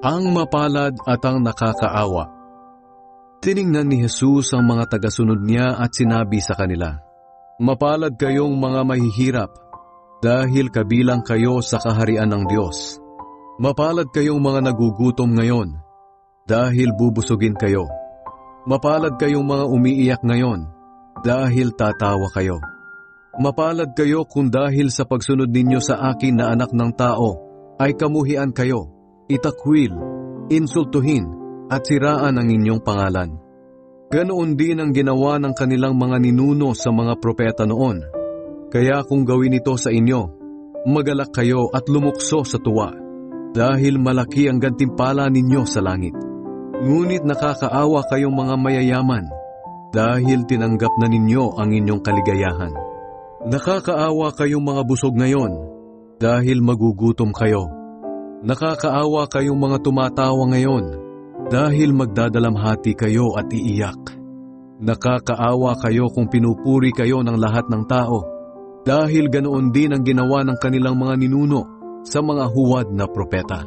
Ang mapalad at ang nakakaawa. Tiningnan ni Jesus ang mga tagasunod niya at sinabi sa kanila, "Mapalad kayong mga mahihirap, dahil kabilang kayo sa kaharian ng Diyos. Mapalad kayong mga nagugutom ngayon, dahil bubusugin kayo. Mapalad kayong mga umiiyak ngayon, dahil tatawa kayo. Mapalad kayo kung dahil sa pagsunod ninyo sa akin na Anak ng Tao, ay kamuhian kayo, itakwil, insultuhin, at siraan ang inyong pangalan. Ganoon din ang ginawa ng kanilang mga ninuno sa mga propeta noon. Kaya kung gawin ito sa inyo, magalak kayo at lumukso sa tuwa, dahil malaki ang gantimpala ninyo sa langit. Ngunit nakakaawa kayong mga mayayaman, dahil tinanggap na ninyo ang inyong kaligayahan. Nakakaawa kayong mga busog ngayon, dahil magugutom kayo. Nakakaawa kayong mga tumatawa ngayon, dahil magdadalamhati kayo at iiyak. Nakakaawa kayo kung pinupuri kayo ng lahat ng tao, dahil ganoon din ang ginawa ng kanilang mga ninuno sa mga huwad na propeta.